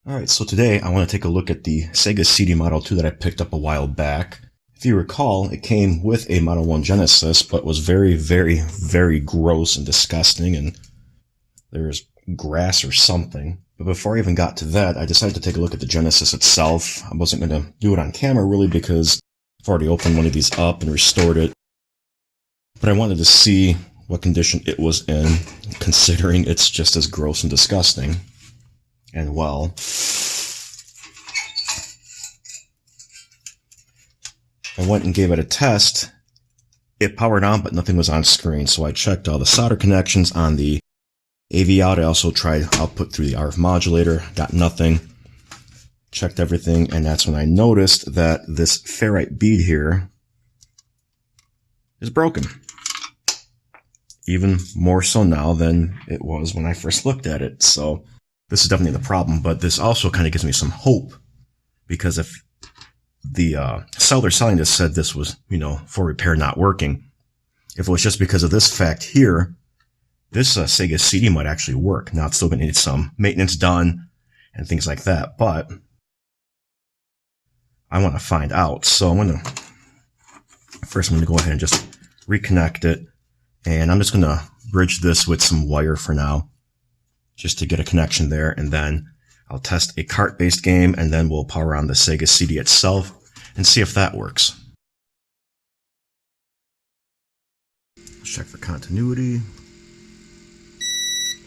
Alright, so today I want to take a look at the Sega CD Model 2 that I picked up a while back. If you recall, it came with a Model 1 Genesis, but was very gross and disgusting, and there's grass or something. But before I even got to that, I decided to take a look at the Genesis itself. I wasn't going to do it on camera, really, because I've already opened one of these up and restored it. But I wanted to see what condition it was in, considering it's just as gross and disgusting. And well, I went and gave it a test. It powered on, but nothing was on screen. So I checked all the solder connections on the AV out. I also tried output through the RF modulator. Got nothing. Checked everything, and that's when I noticed that this ferrite bead here is broken. Even more so now than it was when I first looked at it. So this is definitely the problem, but this also kind of gives me some hope, because if the seller selling this said this was, for repair, not working, if it was just because of this fact here, this Sega CD might actually work. Now, it's still going to need some maintenance done and things like that, but I want to find out. So I'm going to go ahead and just reconnect it, and I'm just going to bridge this with some wire for now, just to get a connection there, and then I'll test a cart-based game, and then we'll power on the Sega CD itself and see if that works. Let's check for continuity.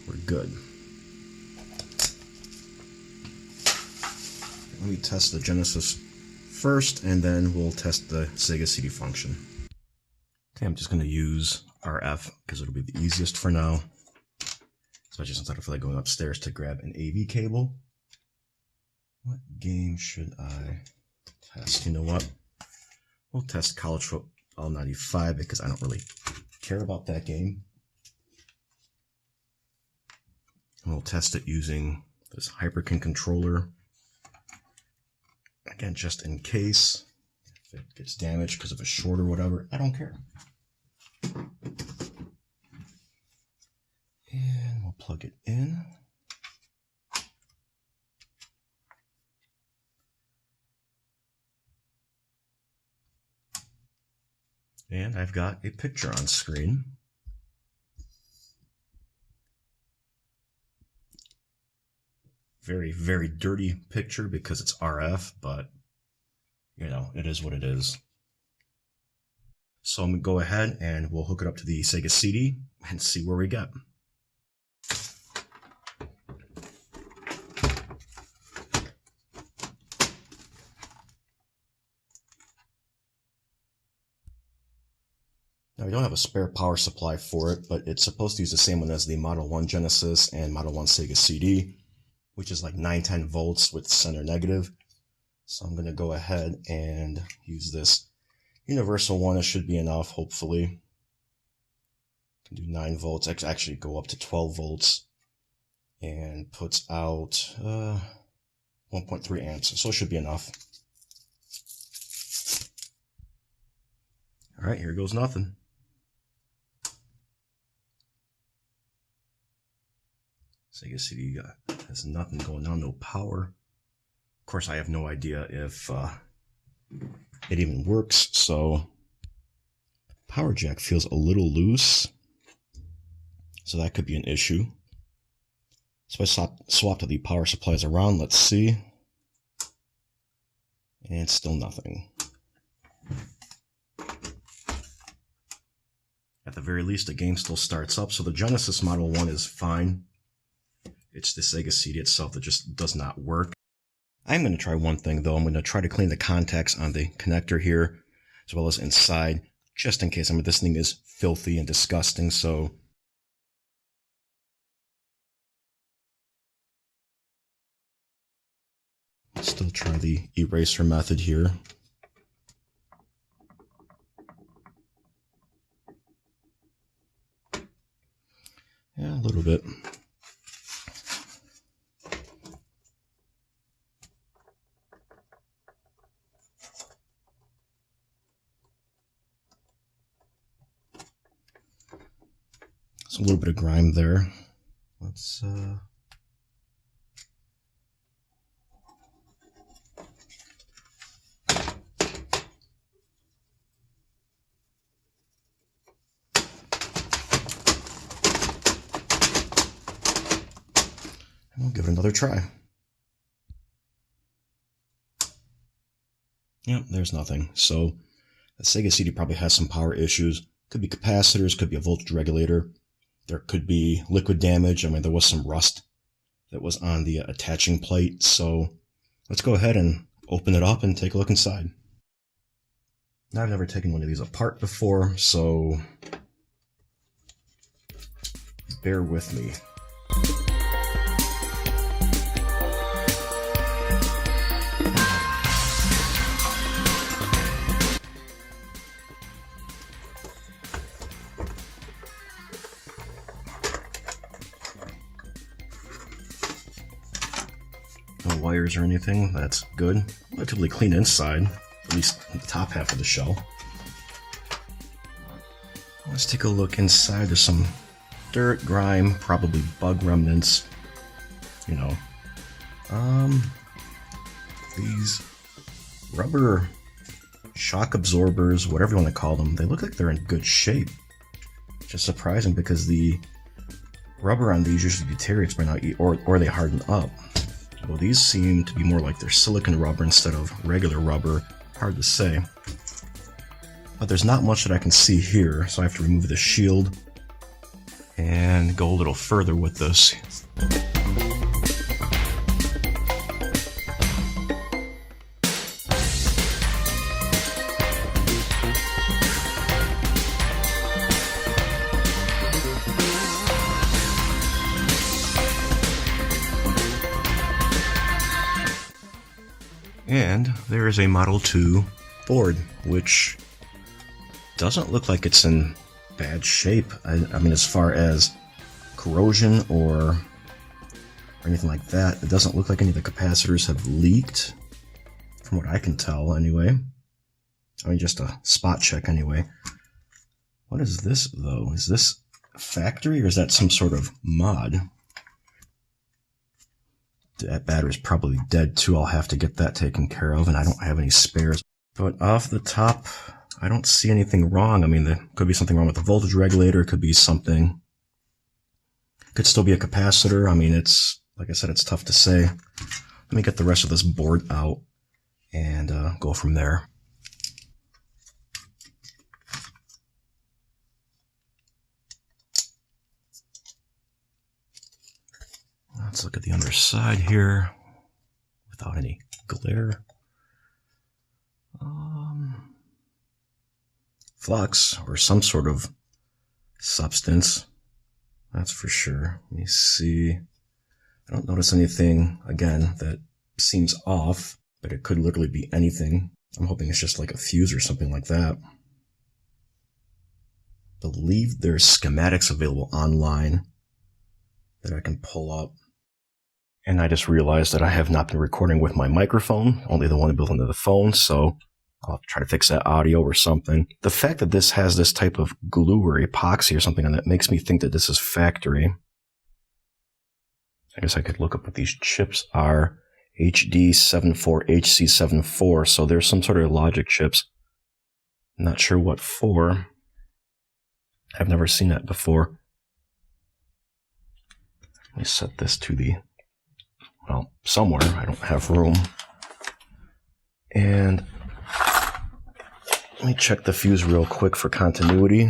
We're good. Let me test the Genesis first, and then we'll test the Sega CD function. Okay, I'm just going to use RF because it'll be the easiest for now. Especially since I don't feel like going upstairs to grab an AV cable. What game should I test? You know what? We'll test College Football 95 because I don't really care about that game. And we'll test it using this Hyperkin controller. Again, just in case if it gets damaged because of a short or whatever, I don't care. And we'll plug it in. And I've got a picture on screen. Very dirty picture because it's RF, but it is what it is. So I'm going to go ahead and we'll hook it up to the Sega CD and see where we get. Now, we don't have a spare power supply for it, but it's supposed to use the same one as the Model 1 Genesis and Model 1 Sega CD, which is like 910 volts with center negative. So I'm going to go ahead and use this universal one. It should be enough, hopefully. Can do 9 volts. I can actually go up to 12 volts and puts out 1.3 amps. So it should be enough. All right, here goes nothing. Sega CD has nothing going on, no power. Of course, I have no idea if it even works, so power jack feels a little loose, so that could be an issue. So I swapped the power supplies around, let's see, and still nothing. At the very least, the game still starts up, so the Genesis Model 1 is fine. It's the Sega CD itself that just does not work. I'm going to try one thing, though. I'm going to try to clean the contacts on the connector here, as well as inside, just in case. This thing is filthy and disgusting, so still try the eraser method here. Yeah, a little bit. So a little bit of grime there. Let's We'll give it another try. Yep, there's nothing. So the Sega CD probably has some power issues. Could be capacitors, could be a voltage regulator. There could be liquid damage. I mean, there was some rust that was on the attaching plate. So let's go ahead and open it up and take a look inside. Now, I've never taken one of these apart before, so bear with me. No wires or anything, that's good. Relatively clean inside, at least the top half of the shell. Let's take a look inside. There's some dirt, grime, probably bug remnants, you know. These rubber shock absorbers, whatever you want to call them, they look like they're in good shape. Just surprising because the rubber on these usually deteriorates by now, or they harden up. Well, these seem to be more like they're silicone rubber instead of regular rubber. Hard to say. But there's not much that I can see here, so I have to remove the shield and go a little further with this. And there is a Model 2 board, which doesn't look like it's in bad shape. I mean, as far as corrosion or anything like that, it doesn't look like any of the capacitors have leaked, from what I can tell anyway. I mean, just a spot check anyway. What is this, though? Is this factory, or is that some sort of mod? That battery's probably dead too. I'll have to get that taken care of, and I don't have any spares. But off the top, I don't see anything wrong. I mean, there could be something wrong with the voltage regulator. It could be something. Could still be a capacitor. I mean, it's, like I said, it's tough to say. Let me get the rest of this board out and go from there. Let's look at the underside here without any glare. Flux, or some sort of substance, that's for sure. Let me see. I don't notice anything, again, that seems off, but it could literally be anything. I'm hoping it's just like a fuse or something like that. I believe there's schematics available online that I can pull up. And I just realized that I have not been recording with my microphone, only the one built into the phone, so I'll try to fix that audio or something. The fact that this has this type of glue or epoxy or something on it makes me think that this is factory. I guess I could look up what these chips are. HD74, HC74, so there's some sort of logic chips. Not sure what for. I've never seen that before. Let me set this to the, well, somewhere. I don't have room. And let me check the fuse real quick for continuity.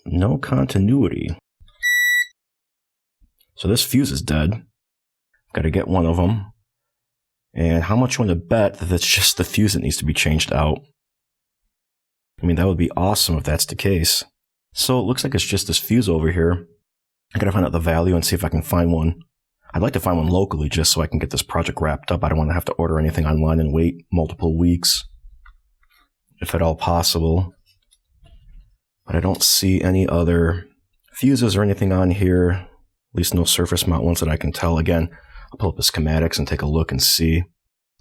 No continuity. So this fuse is dead. Got to get one of them. And how much you want to bet that it's just the fuse that needs to be changed out? I mean, that would be awesome if that's the case. So it looks like it's just this fuse over here. I got to find out the value and see if I can find one. I'd like to find one locally just so I can get this project wrapped up. I don't want to have to order anything online and wait multiple weeks, if at all possible. But I don't see any other fuses or anything on here, at least no surface mount ones that I can tell. Again, I'll pull up the schematics and take a look and see,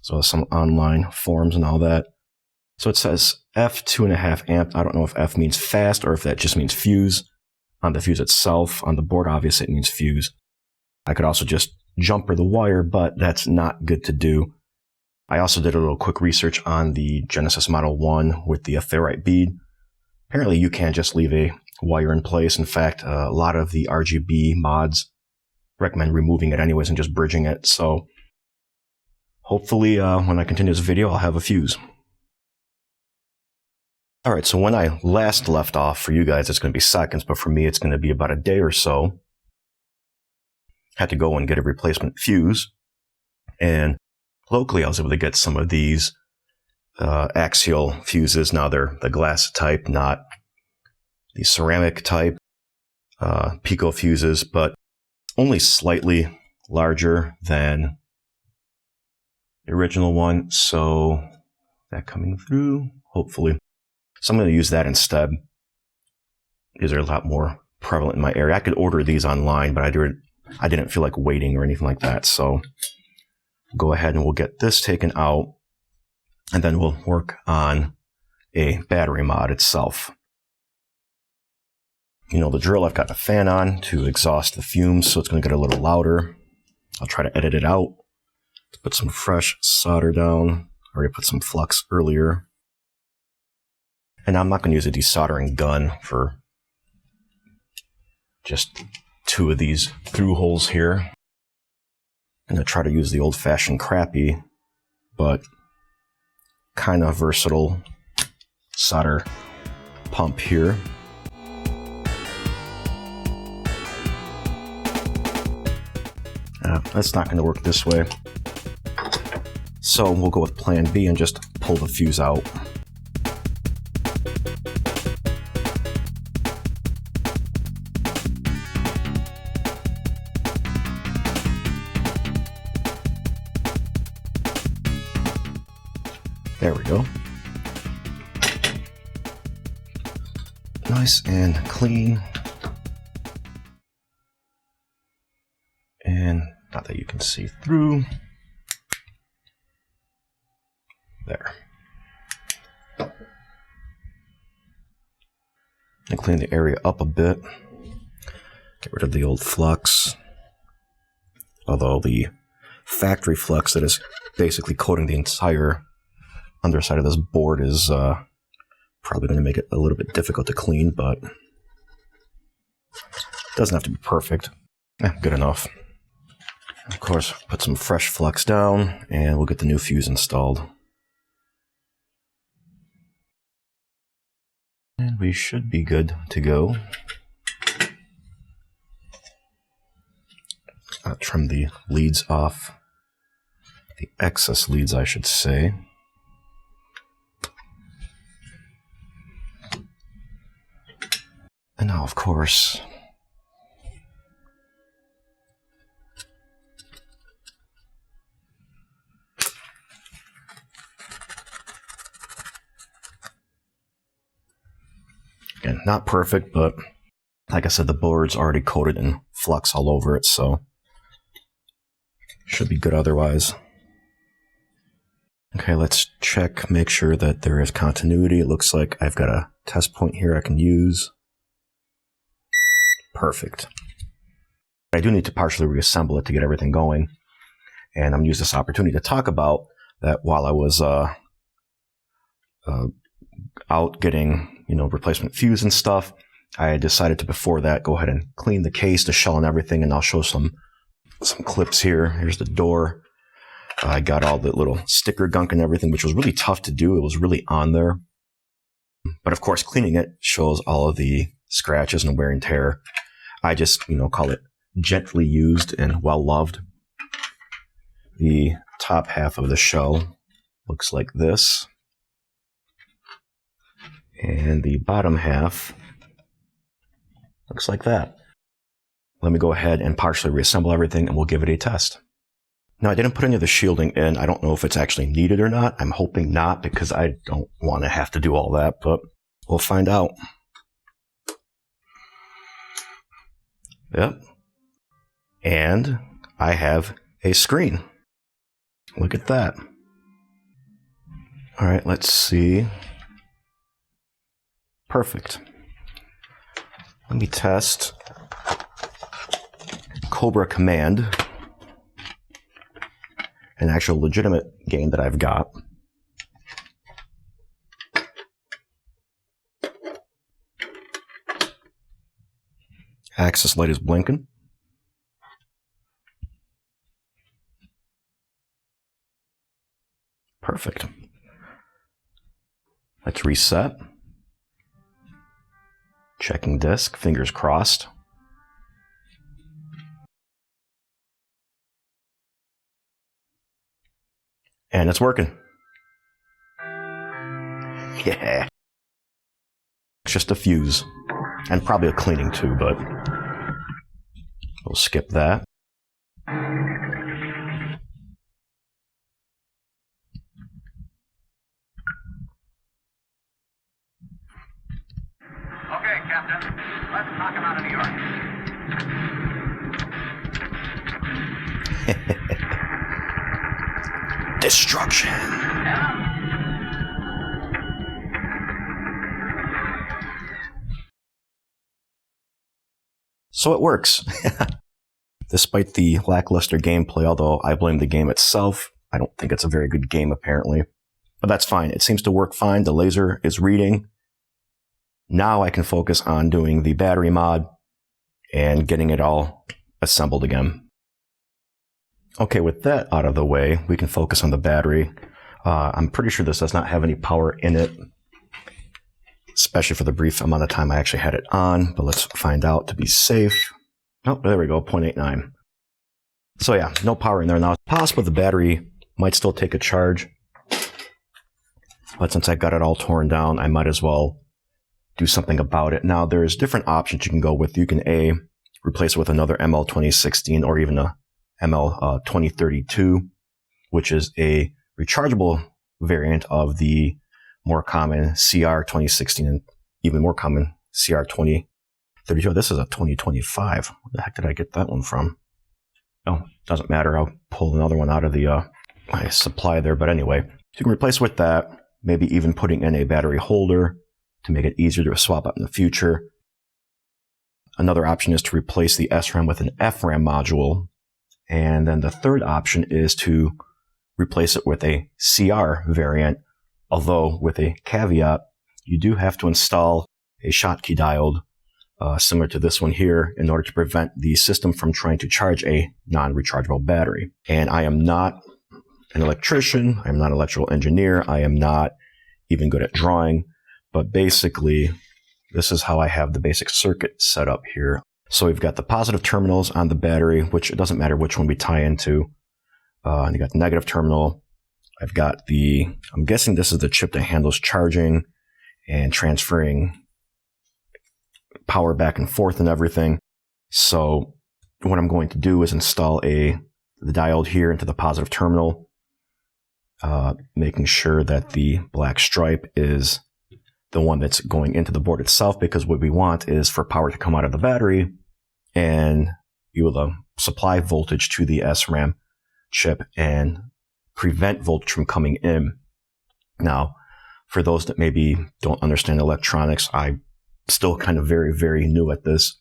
as well as some online forums and all that. So it says F 2.5 amp. I don't know if F means fast or if that just means fuse. On the fuse itself, on the board, obviously it means fuse. I could also just jumper the wire, but that's not good to do. I also did a little quick research on the Genesis Model 1 with the ferrite bead. Apparently you can't just leave a wire in place. In fact, a lot of the RGB mods recommend removing it anyways and just bridging it. So hopefully when I continue this video, I'll have a fuse. Alright, so when I last left off, for you guys it's going to be seconds, but for me it's going to be about a day or so. Had to go and get a replacement fuse, and locally I was able to get some of these axial fuses. Now they're the glass type, not the ceramic type pico fuses, but only slightly larger than the original one. So that coming through, hopefully. So I'm going to use that instead. These are a lot more prevalent in my area. I could order these online, but I didn't feel like waiting or anything like that. So go ahead and we'll get this taken out, and then we'll work on a battery mod itself. You know the drill, I've got the fan on to exhaust the fumes, so it's going to get a little louder. I'll try to edit it out. Put some fresh solder down. I already put some flux earlier. And I'm not going to use a desoldering gun for just 2 of these through holes here. I'm going to try to use the old-fashioned crappy, but kind of versatile solder pump here. That's not going to work this way. So we'll go with plan B and just pull the fuse out. There we go. Nice and clean. And not that you can see through. There. And clean the area up a bit. Get rid of the old flux. Although the factory flux that is basically coating the entire underside of this board is probably going to make it a little bit difficult to clean, but it doesn't have to be perfect. Good enough. Of course, put some fresh flux down, and we'll get the new fuse installed. And we should be good to go. Trim the leads off. The excess leads, I should say. And now, of course, again, not perfect, but like I said, the board's already coated in flux all over it, so should be good otherwise. Okay, let's check, make sure that there is continuity. It looks like I've got a test point here I can use. Perfect. I do need to partially reassemble it to get everything going, and I'm going to use this opportunity to talk about that while I was out getting, replacement fuse and stuff. I decided to, before that, go ahead and clean the case, the shell and everything, and I'll show some clips here. Here's the door. I got all the little sticker gunk and everything, which was really tough to do. It was really on there. But of course, cleaning it shows all of the scratches and wear and tear. I just, call it gently used and well loved. The top half of the shell looks like this. And the bottom half looks like that. Let me go ahead and partially reassemble everything and we'll give it a test. Now, I didn't put any of the shielding in. I don't know if it's actually needed or not. I'm hoping not, because I don't want to have to do all that, but we'll find out. Yep. And I have a screen. Look at that. All right, let's see. Perfect. Let me test Cobra Command, an actual legitimate game that I've got. Access light is blinking. Perfect. Let's reset. Checking disk, fingers crossed. And it's working. Yeah. It's just a fuse. And probably a cleaning too, but we'll skip that. Okay, Captain. Let's knock him out of New York. Destruction. So it works. Despite the lackluster gameplay, although I blame the game itself, I don't think it's a very good game apparently. But that's fine. It seems to work fine. The laser is reading. Now I can focus on doing the battery mod and getting it all assembled again. Okay, with that out of the way, we can focus on the battery. I'm pretty sure this does not have any power in it, especially for the brief amount of time I actually had it on, but let's find out to be safe. Oh, there we go, 0.89. So yeah, no power in there now. It's possible the battery might still take a charge, but since I got it all torn down, I might as well do something about it. Now, there's different options you can go with. You can A, replace it with another ML 2016 or even a ML 2032, which is a rechargeable variant of the more common CR 2016 and even more common CR 2032. This is a 2025. Where the heck did I get that one from? Oh, doesn't matter. I'll pull another one out of the my supply there. But anyway, so you can replace with that, maybe even putting in a battery holder to make it easier to swap out in the future. Another option is to replace the SRAM with an FRAM module. And then the third option is to replace it with a CR variant, although with a caveat, you do have to install a Schottky diode similar to this one here in order to prevent the system from trying to charge a non-rechargeable battery. And I am not an electrician, I am not an electrical engineer, I am not even good at drawing, but basically this is how I have the basic circuit set up here. So we've got the positive terminals on the battery, which it doesn't matter which one we tie into. And you got the negative terminal. I've got I'm guessing this is the chip that handles charging and transferring power back and forth and everything. So what I'm going to do is install the diode here into the positive terminal, making sure that the black stripe is the one that's going into the board itself, because what we want is for power to come out of the battery and be able to supply voltage to the SRAM chip and prevent voltage from coming in. Now, for those that maybe don't understand electronics, I'm still kind of very, very new at this.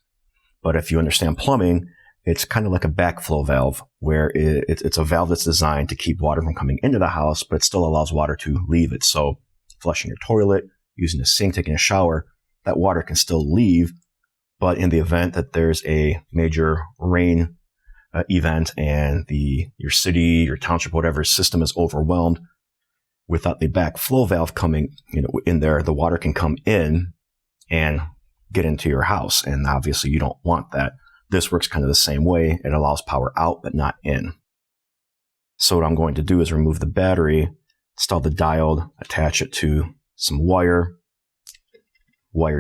But if you understand plumbing, it's kind of like a backflow valve, where it's a valve that's designed to keep water from coming into the house, but it still allows water to leave it. So flushing your toilet, using a sink, taking a shower, that water can still leave. But in the event that there's a major rain event and your city, your township, whatever system is overwhelmed, without the backflow valve coming in there, the water can come in and get into your house. And obviously you don't want that. This works kind of the same way. It allows power out, but not in. So what I'm going to do is remove the battery, install the diode, attach it to some wire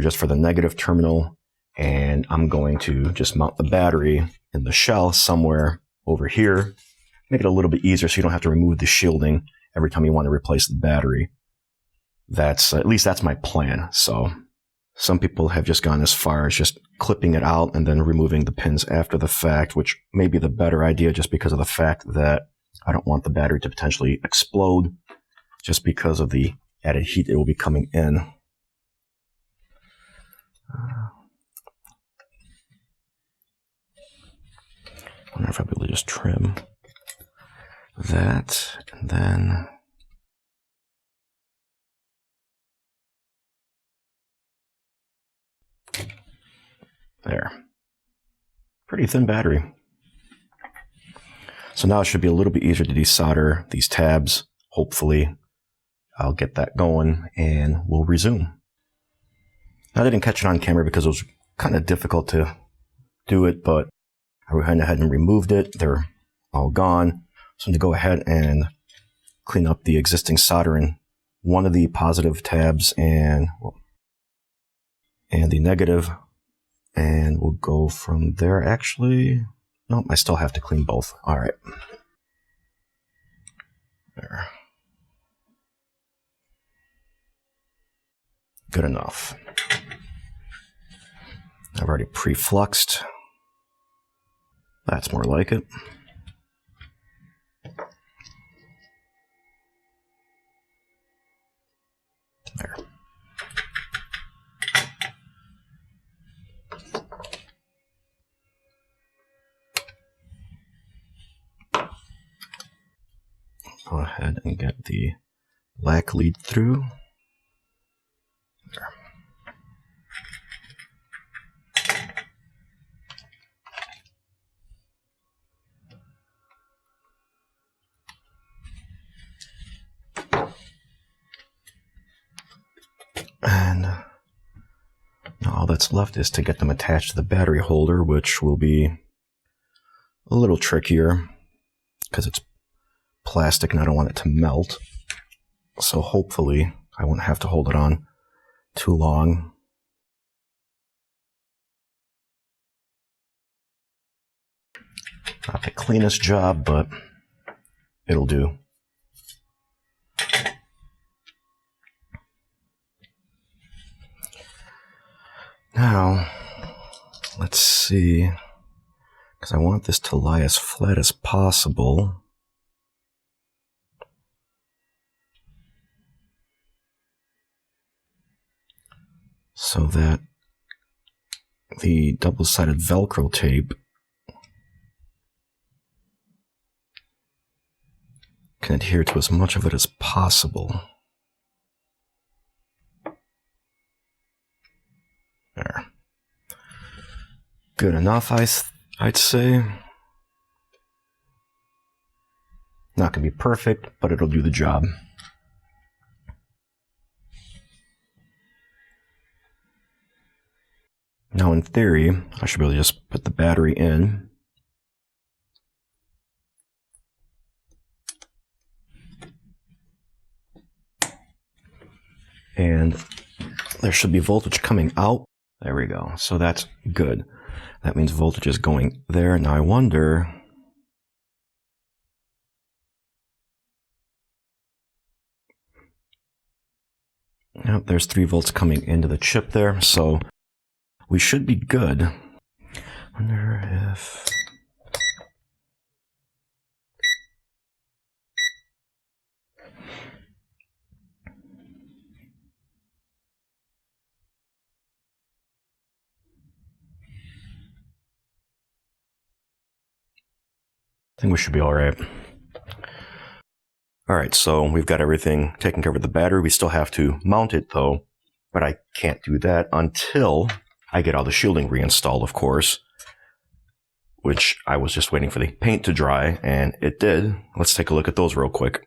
just for the negative terminal, and I'm going to just mount the battery in the shell somewhere over here, make it a little bit easier so you don't have to remove the shielding every time you want to replace the battery. At least that's my plan. So Some people have just gone as far as just clipping it out and then removing the pins after the fact, which may be the better idea just because of the fact that I don't want the battery to potentially explode just because of the added heat it will be coming in. I wonder if I'll be able to just trim that, and then there. Pretty thin battery. So now it should be a little bit easier to desolder these tabs. Hopefully I'll get that going and we'll resume. I didn't catch it on camera because it was kind of difficult to do it, but I went ahead and removed it. They're all gone. So I'm going to go ahead and clean up the existing solder in one of the positive tabs and the negative. And we'll go from there. Actually, nope, I still have to clean both. All right. There. Good enough. I've already pre-fluxed. That's more like it. There. Go ahead and get the black lead through. There. And now all that's left is to get them attached to the battery holder, which will be a little trickier because it's plastic and I don't want it to melt. So hopefully I won't have to hold it on too long. Not the cleanest job, but it'll do. Now, let's see, because I want this to lie as flat as possible. So that the double-sided Velcro tape can adhere to as much of it as possible. There. Good enough, I'd say. Not going to be perfect, but it'll do the job. Now, in theory, I should be able to just put the battery in. And there should be voltage coming out. There we go. So that's good. That means voltage is going there. Now I wonder... Yep, there's 3 volts coming into the chip there, so we should be good. Wonder if... I think we should be all right. All right, so we've got everything taken care of with the battery. We still have to mount it, though, but I can't do that until I get all the shielding reinstalled, of course, which I was just waiting for the paint to dry, and it did. Let's take a look at those real quick.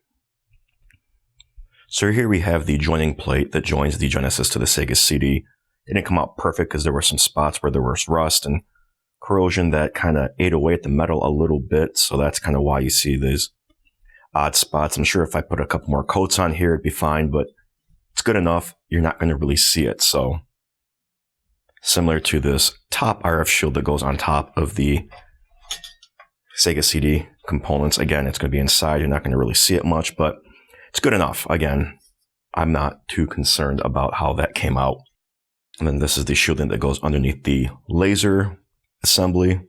So here we have the joining plate that joins the Genesis to the Sega CD. It didn't come out perfect because there were some spots where there was rust and corrosion that kind of ate away at the metal a little bit, so that's kind of why you see these odd spots. I'm sure if I put a couple more coats on here, it'd be fine, but it's good enough. You're not going to really see it. So similar to this top RF shield that goes on top of the Sega CD components. Again, it's going to be inside. You're not going to really see it much, but it's good enough. Again, I'm not too concerned about how that came out. And then this is the shielding that goes underneath the laser assembly.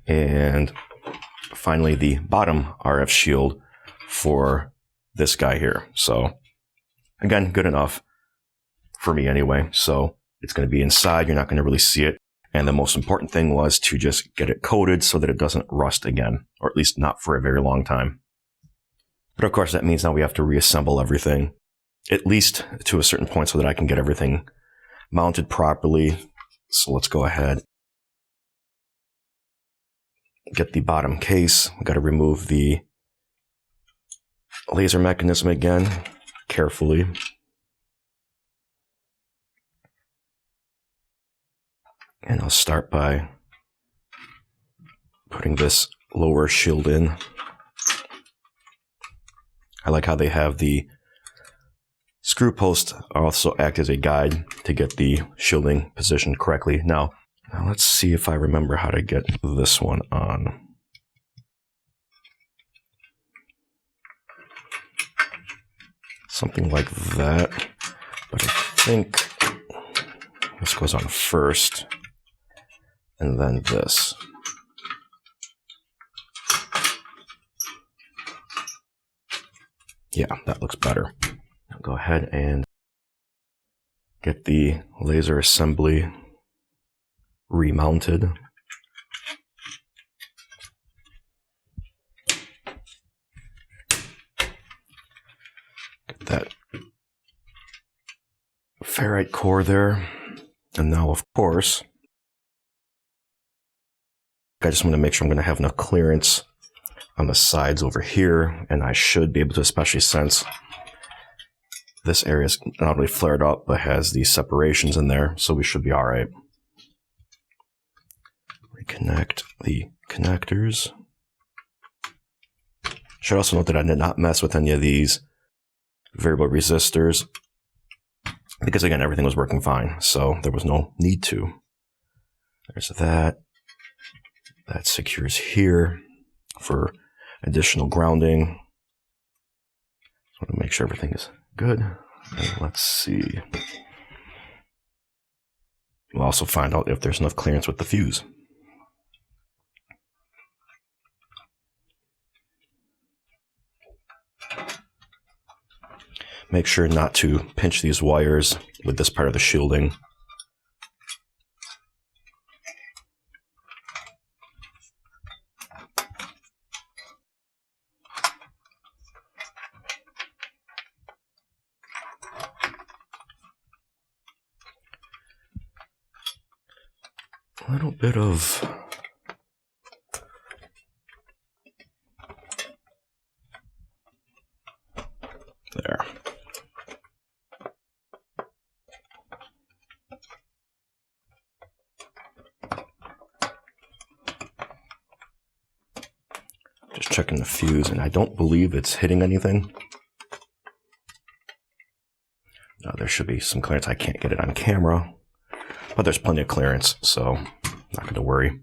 And finally, the bottom RF shield for this guy here. So again, good enough for me anyway. So it's going to be inside. You're not going to really see it. And the most important thing was to just get it coated so that it doesn't rust again, or at least not for a very long time. But of course, that means now we have to reassemble everything, at least to a certain point, so that I can get everything mounted properly. So let's go ahead. Get the bottom case. We've got to remove the laser mechanism again, carefully. And I'll start by putting this lower shield in. I like how they have the screw post also act as a guide to get the shielding positioned correctly. Now let's see if I remember how to get this one on. Something like that. But I think this goes on first, and then this. Yeah, that looks better. I'll go ahead and get the laser assembly remounted. Get that ferrite core there. And now, of course, I just want to make sure I'm going to have enough clearance on the sides over here, and I should be able to, especially since this area is not only flared up, but has these separations in there, so we should be all right. Reconnect the connectors. Should also note that I did not mess with any of these variable resistors, because again, everything was working fine, so there was no need to. There's that. That secures here for additional grounding. Just want to make sure everything is good. And let's see. We'll also find out if there's enough clearance with the fuse. Make sure not to pinch these wires with this part of the shielding. A little bit of there. Just checking the fuse, and I don't believe it's hitting anything. No, there should be some clearance. I can't get it on camera, but there's plenty of clearance, so not going to worry.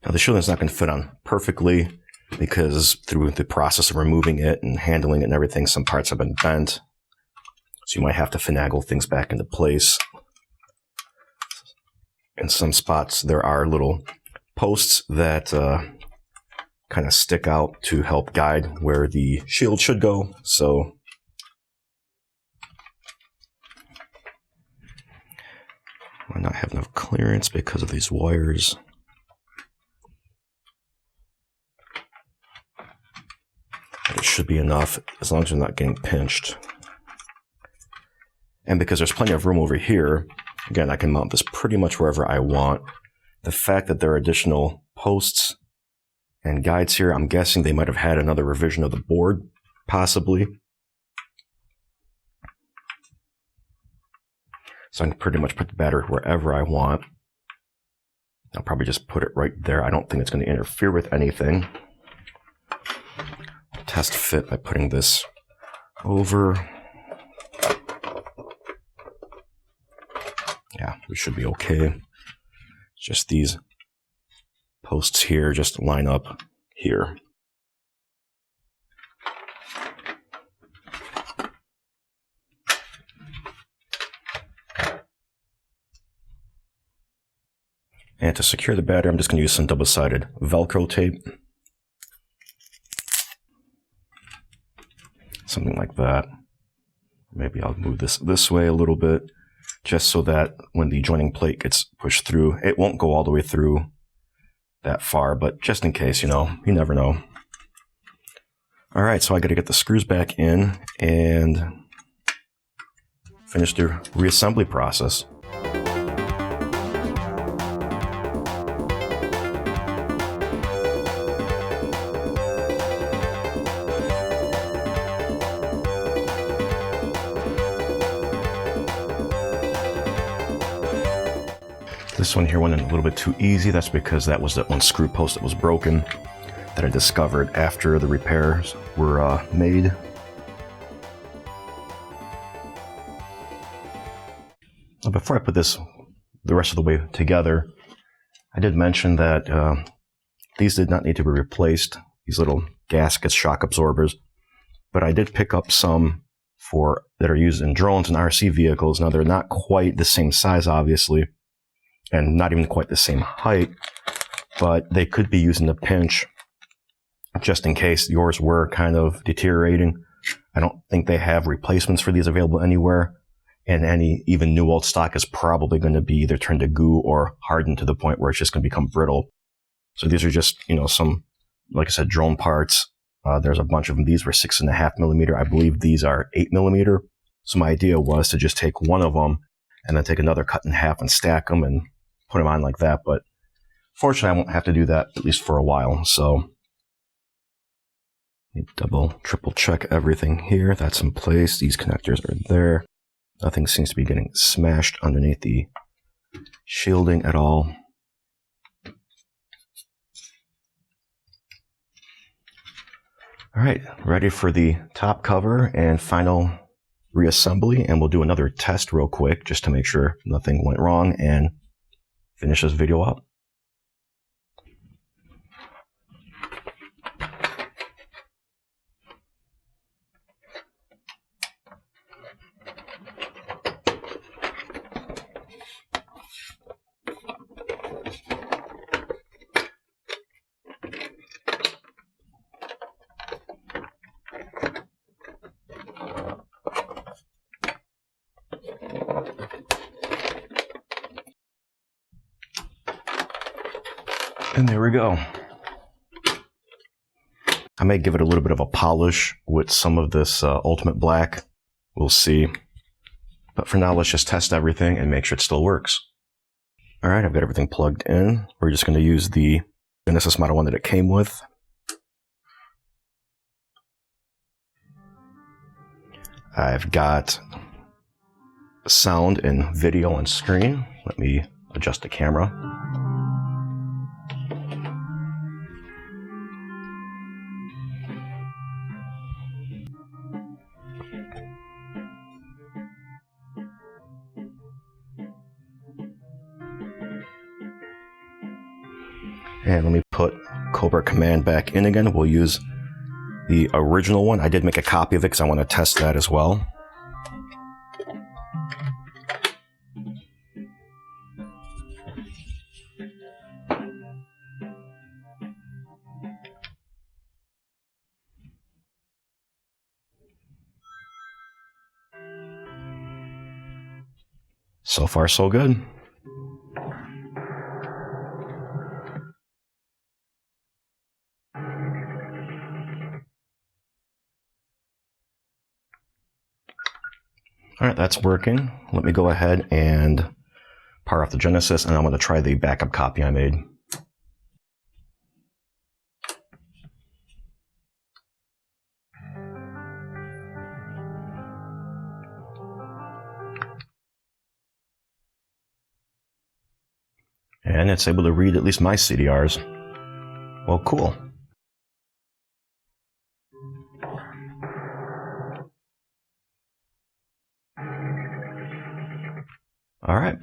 Now the shielding is not going to fit on perfectly, because through the process of removing it and handling it and everything, some parts have been bent. So you might have to finagle things back into place. In some spots, there are little posts that kind of stick out to help guide where the shield should go. So I might not have enough clearance because of these wires. But it should be enough as long as you're not getting pinched. And because there's plenty of room over here, again, I can mount this pretty much wherever I want. The fact that there are additional posts and guides here, I'm guessing they might have had another revision of the board, possibly. So I can pretty much put the battery wherever I want. I'll probably just put it right there. I don't think it's going to interfere with anything. test fit by putting this over. Yeah, we should be okay. Just these posts here just line up here. And to secure the battery, I'm just going to use some double-sided Velcro tape. Something like that. Maybe I'll move this way a little bit, just so that when the joining plate gets pushed through, it won't go all the way through that far, but just in case, you know, you never know. All right, so I got to get the screws back in and finish the reassembly process. This one here went in a little bit too easy. That's because that was that one screw post that was broken that I discovered after the repairs were made. Before I put this the rest of the way together, I did mention that these did not need to be replaced, these little gaskets, shock absorbers, but I did pick up some that are used in drones and RC vehicles. Now they're not quite the same size, obviously, and not even quite the same height, but they could be used in a pinch just in case yours were kind of deteriorating. I don't think they have replacements for these available anywhere, and any even new old stock is probably going to be either turned to goo or hardened to the point where it's just going to become brittle. So these are just, you know, some, like I said, drone parts. There's a bunch of them. These were 6.5 millimeter. I believe these are 8 millimeter. So my idea was to just take one of them and then take another cut in half and stack them and put them on like that. But fortunately, I won't have to do that, at least for a while. So double, triple check everything here. That's in place. These connectors are there. Nothing seems to be getting smashed underneath the shielding at all. All right, ready for the top cover and final reassembly, and we'll do another test real quick just to make sure nothing went wrong and finish this video up. And there we go. I may give it a little bit of a polish with some of this Ultimate Black. We'll see. But for now, let's just test everything and make sure it still works. All right, I've got everything plugged in. We're just going to use the Genesis Model 1 that it came with. I've got sound and video on screen. Let me adjust the camera. And let me put Cobra Command back in again. We'll use the original one. I did make a copy of it because I want to test that as well. So far, so good. All right, that's working. Let me go ahead and power off the Genesis, and I'm going to try the backup copy I made. And it's able to read at least my CDRs. Well, cool. All right.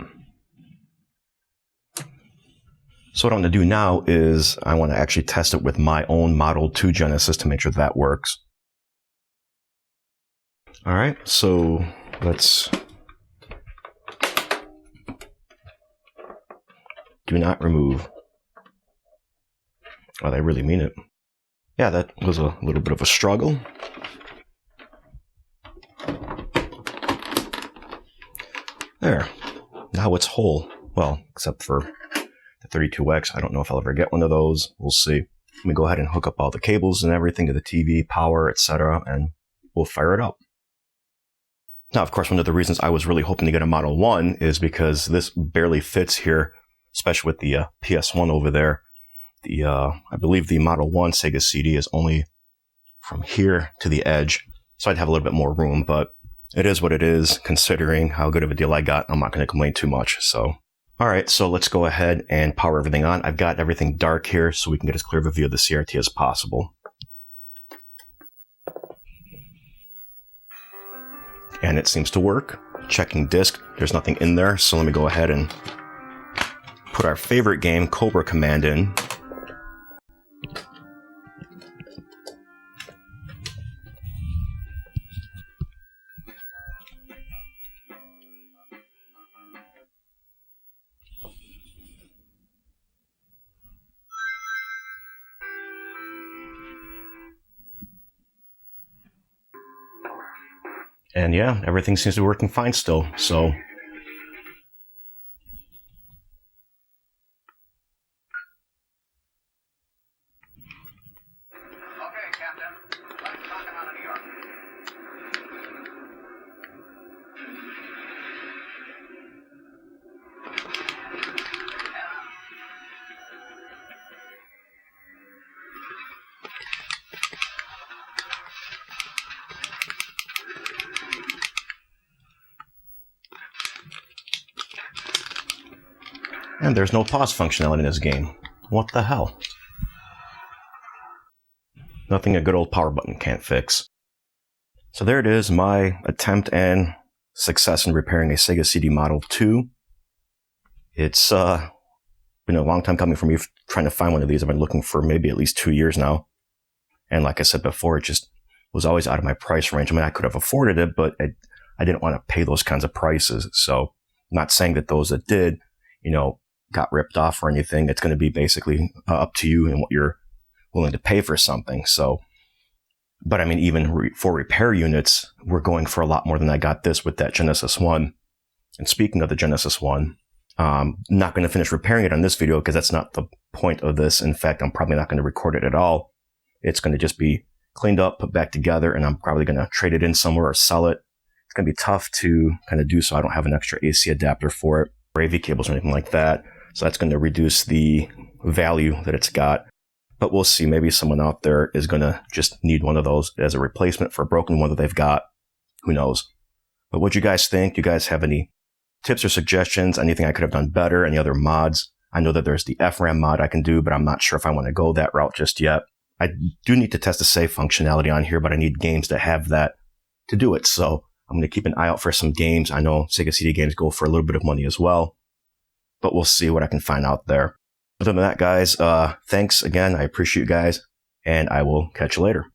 So what I'm going to do now is I want to actually test it with my own Model 2 Genesis to make sure that works. All right, so let's do not remove. Oh, they really mean it. Yeah, that was a little bit of a struggle. There. Now it's whole. Well, except for the 32X. I don't know if I'll ever get one of those. We'll see. Let me go ahead and hook up all the cables and everything to the TV, power, etc., and we'll fire it up. Now, of course, one of the reasons I was really hoping to get a Model 1 is because this barely fits here, especially with the PS1 over there. I believe the Model 1 Sega CD is only from here to the edge, so I'd have a little bit more room, but it is what it is, considering how good of a deal I got. I'm not going to complain too much, so. All right, so let's go ahead and power everything on. I've got everything dark here, so we can get as clear of a view of the CRT as possible. And it seems to work. Checking disk, there's nothing in there, so let me go ahead and put our favorite game, Cobra Command, in. And yeah, everything seems to be working fine still, so. Okay, Captain. Let's talk about New York. And there's no pause functionality in this game. What the hell? Nothing a good old power button can't fix. So there it is, my attempt and success in repairing a Sega CD Model 2. It's been a long time coming for me trying to find one of these. I've been looking for maybe at least 2 years now. And like I said before, it just was always out of my price range. I mean, I could have afforded it, but I didn't want to pay those kinds of prices. So I'm not saying that those that did, got ripped off or anything. It's going to be basically up to you and what you're willing to pay for something. So, but I mean, even for repair units, we're going for a lot more than I got this with that Genesis 1. And speaking of the Genesis 1, not going to finish repairing it on this video because that's not the point of this. In fact, I'm probably not going to record it at all. It's going to just be cleaned up, put back together, and I'm probably going to trade it in somewhere or sell it. It's going to be tough to kind of do so. I don't have an extra AC adapter for it, or AV cables or anything like that. So that's going to reduce the value that it's got. But we'll see. Maybe someone out there is going to just need one of those as a replacement for a broken one that they've got. Who knows? But what do you guys think? Do you guys have any tips or suggestions? Anything I could have done better? Any other mods? I know that there's the FRAM mod I can do, but I'm not sure if I want to go that route just yet. I do need to test the save functionality on here, but I need games that have that to do it. So I'm going to keep an eye out for some games. I know Sega CD games go for a little bit of money as well, but we'll see what I can find out there. Other than that, guys, thanks again. I appreciate you guys, and I will catch you later.